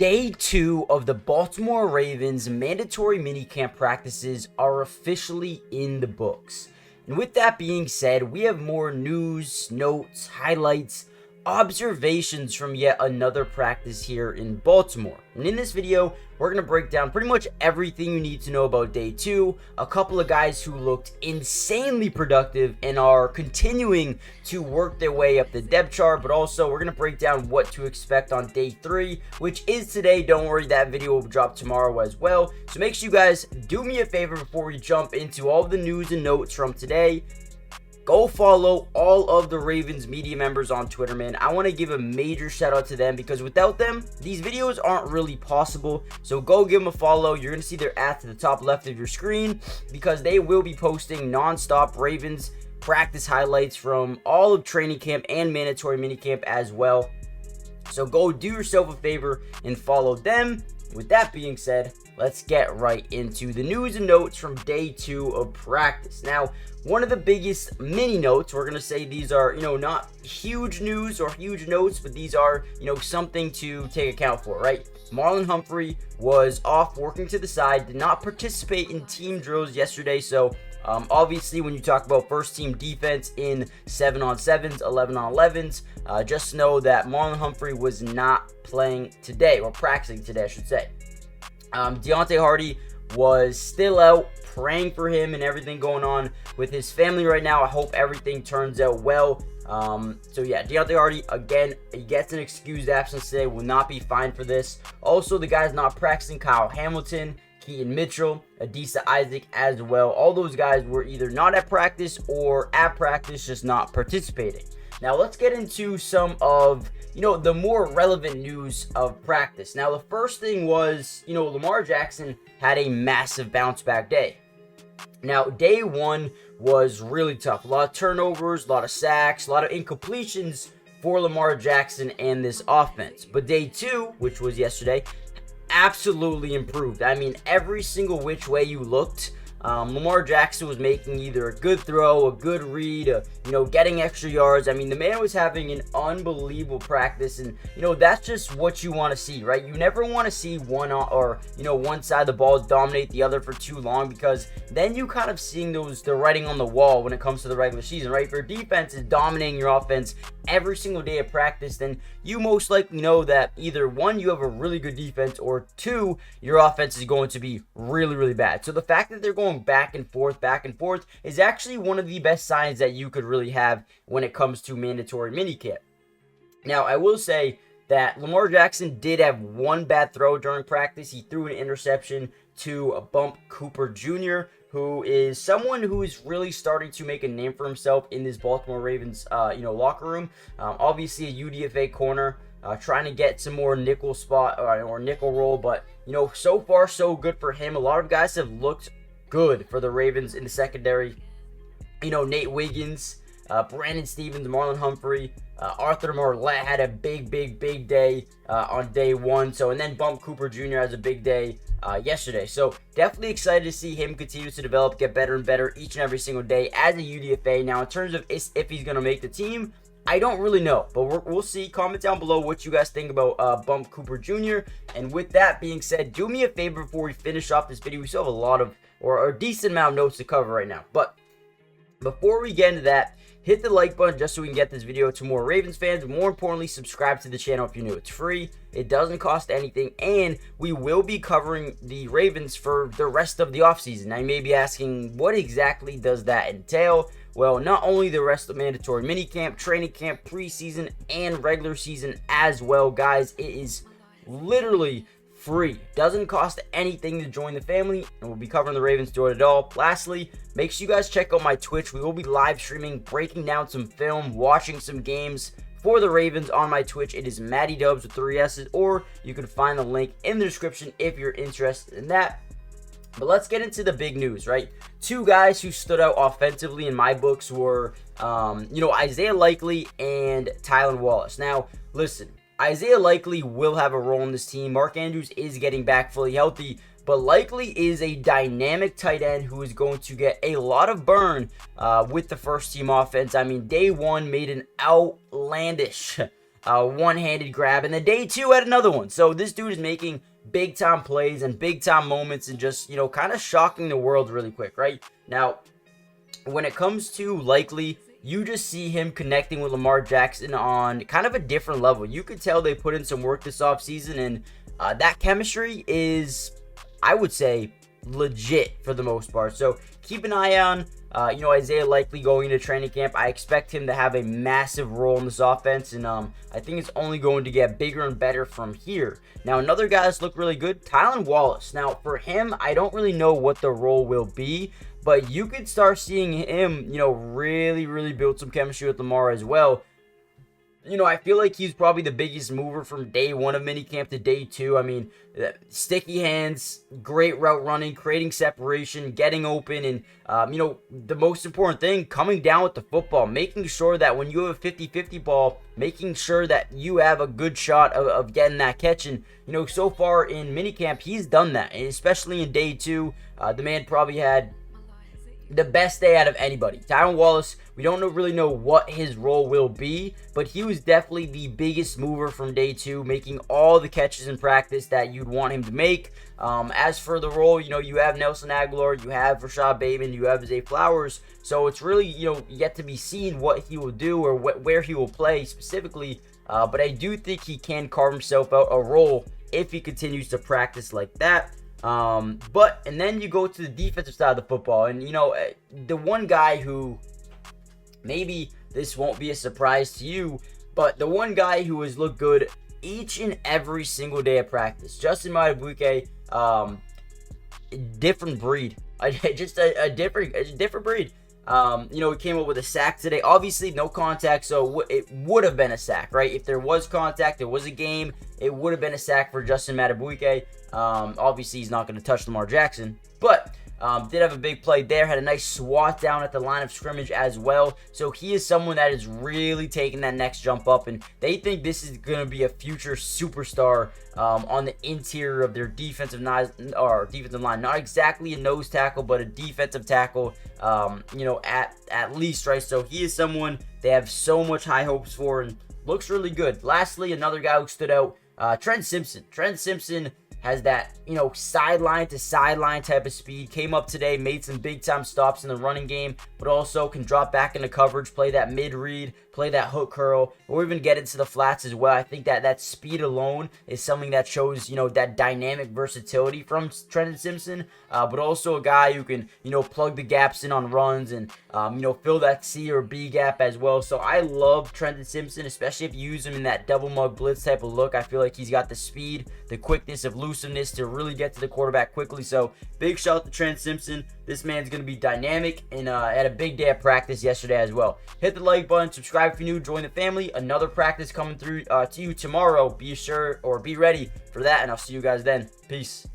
Day 2 of the Baltimore Ravens mandatory minicamp practices are officially in the books. And with that being said, we have more news, notes, highlights, observations from yet another practice here in Baltimore. And in this video, we're going to break down pretty much everything you need to know about day 2, a couple of guys who looked insanely productive and are continuing to work their way up the depth chart, but also we're going to break down what to expect on day 3, which is today. Don't worry, that video will drop tomorrow as well. So make sure you guys do me a favor before we jump into all the news and notes from today. Go follow all of the Ravens media members on Twitter, man. I want to give a major shout out to them because without them, these videos aren't really possible. So go give them a follow. You're going to see their at to the top left of your screen because they will be posting non-stop Ravens practice highlights from all of training camp and mandatory minicamp as well. So go do yourself a favor and follow them. With that being said, let's get right into the news and notes from day 2 of practice. Now, one of the biggest mini notes, we're going to say these are, not huge news or huge notes, but these are, something to take account for, right? Marlon Humphrey was off working to the side, did not participate in team drills yesterday. So obviously, when you talk about first team defense in 7-on-7s, 11-on-11s, just know that Marlon Humphrey was not playing today, or practicing today, I should say. Deontay Hardy was still out, praying for him and everything going on with his family right now. I hope everything turns out well. So yeah, Deontay Hardy, again, he gets an excused absence today, will not be fined for this. Also, the guys not practicing, Kyle Hamilton, Keaton Mitchell, Adisa Isaac as well. All those guys were either not at practice or at practice, just not participating. Now let's get into some of, the more relevant news of practice. Now the first thing was, Lamar Jackson had a massive bounce back day. Now day 1 was really tough. A lot of turnovers, a lot of sacks, a lot of incompletions for Lamar Jackson and this offense. But day 2, which was yesterday, absolutely improved. I mean, every single which way you looked, Lamar Jackson was making either a good throw, a good read, getting extra yards. I mean, the man was having an unbelievable practice, and that's just what you want to see, right? You never want to see one side of the ball dominate the other for too long, because then you kind of seeing the writing on the wall when it comes to the regular season, right? If your defense is dominating your offense every single day of practice, then you most likely know that either 1, you have a really good defense, or 2, your offense is going to be really, really bad. So the fact that they're going back and forth is actually one of the best signs that you could really have when it comes to mandatory minicamp. Now, I will say that Lamar Jackson did have one bad throw during practice. He threw an interception to Bump Cooper Jr., who is someone who is really starting to make a name for himself in this Baltimore Ravens, locker room. Obviously a UDFA corner, trying to get some more nickel spot or nickel roll, but so far so good for him. A lot of guys have looked good for the Ravens in the secondary. Nate Wiggins, Brandon Stevens, Marlon Humphrey, Arthur Morlett had a big day on day 1. So, and then Bump Cooper Jr. has a big day yesterday. So definitely excited to see him continue to develop, get better and better each and every single day as a UDFA. Now, in terms of if he's going to make the team, I don't really know, but we'll see. Comment down below what you guys think about Bump Cooper Jr. And with that being said, do me a favor before we finish off this video. We still have a lot of, or a decent amount of notes to cover right now. But before we get into that, hit the like button just so we can get this video to more Ravens fans. More importantly, subscribe to the channel if you're new. It's free. It doesn't cost anything. And we will be covering the Ravens for the rest of the offseason. I may be asking, what exactly does that entail? Well, not only the rest of mandatory minicamp, training camp, preseason, and regular season as well, guys. It is literally free. Doesn't cost anything to join the family, and we'll be covering the Ravens through it all. Lastly, make sure you guys check out my Twitch. We will be live streaming, breaking down some film, watching some games for the Ravens on my Twitch. It is Matty Dubs with 3 S's, or you can find the link in the description if you're interested in that. But let's get into the big news, right? 2 guys who stood out offensively in my books were, Isaiah Likely and Tylan Wallace. Now, listen, Isaiah Likely will have a role in this team. Mark Andrews is getting back fully healthy, but Likely is a dynamic tight end who is going to get a lot of burn with the first team offense. I mean, day 1 made an outlandish one-handed grab, and then day 2 had another one. So this dude is making big time plays and big time moments and just, kind of shocking the world really quick, right? Now, when it comes to likely, you just see him connecting with Lamar Jackson on kind of a different level. You could tell they put in some work this offseason, and that chemistry is, I would say, legit for the most part. So keep an eye on, Isaiah Likely going into training camp. I expect him to have a massive role in this offense, and I think it's only going to get bigger and better from here. Now, another guy that's looked really good, Tylan Wallace. Now, for him, I don't really know what the role will be, but you could start seeing him, really, really build some chemistry with Lamar as well. I feel like he's probably the biggest mover from day 1 of minicamp to day 2. I mean, sticky hands, great route running, creating separation, getting open, and, the most important thing, coming down with the football, making sure that when you have a 50-50 ball, making sure that you have a good shot of getting that catch. And, so far in minicamp, he's done that, and especially in day 2, the man probably had the best day out of anybody. Tylan Wallace, we don't really know what his role will be, but he was definitely the biggest mover from day 2, making all the catches in practice that you'd want him to make. As for the role, you have Nelson Aguilar, you have Rashad Bateman, you have Zay Flowers, so it's really, yet to be seen what he will do or where he will play specifically, but I do think he can carve himself out a role if he continues to practice like that. And then you go to the defensive side of the football, and the one guy who, maybe this won't be a surprise to you, but the one guy who has looked good each and every single day of practice, Justin Madubuike, different breed, just a different breed. He came up with a sack today. Obviously, no contact, so it would have been a sack, right? If there was contact, there was a game, it would have been a sack for Justin Madubuike. Obviously, he's not going to touch Lamar Jackson, but did have a big play there. Had a nice swat down at the line of scrimmage as well. So he is someone that is really taking that next jump up, and they think this is going to be a future superstar on the interior of their defensive line. Not exactly a nose tackle, but a defensive tackle, at least, right? So he is someone they have so much high hopes for and looks really good. Lastly, another guy who stood out, Trent Simpson. Trent Simpson has that, sideline to sideline type of speed. Came up today, made some big time stops in the running game, but also can drop back into coverage, play that mid read, play that hook curl, or even get into the flats as well. I think that speed alone is something that shows, that dynamic versatility from Trenton Simpson, but also a guy who can, plug the gaps in on runs and, fill that C or B gap as well. So I love Trenton Simpson, especially if you use him in that double mug blitz type of look. I feel like he's got the speed, the quickness, elusiveness to really get to the quarterback quickly. So big shout out to Trent Simpson. This man's going to be dynamic and had a big day of practice yesterday as well. Hit the like button, subscribe if you're new, join the family. Another practice coming through to you tomorrow. Be sure or be ready for that, and I'll see you guys then. Peace.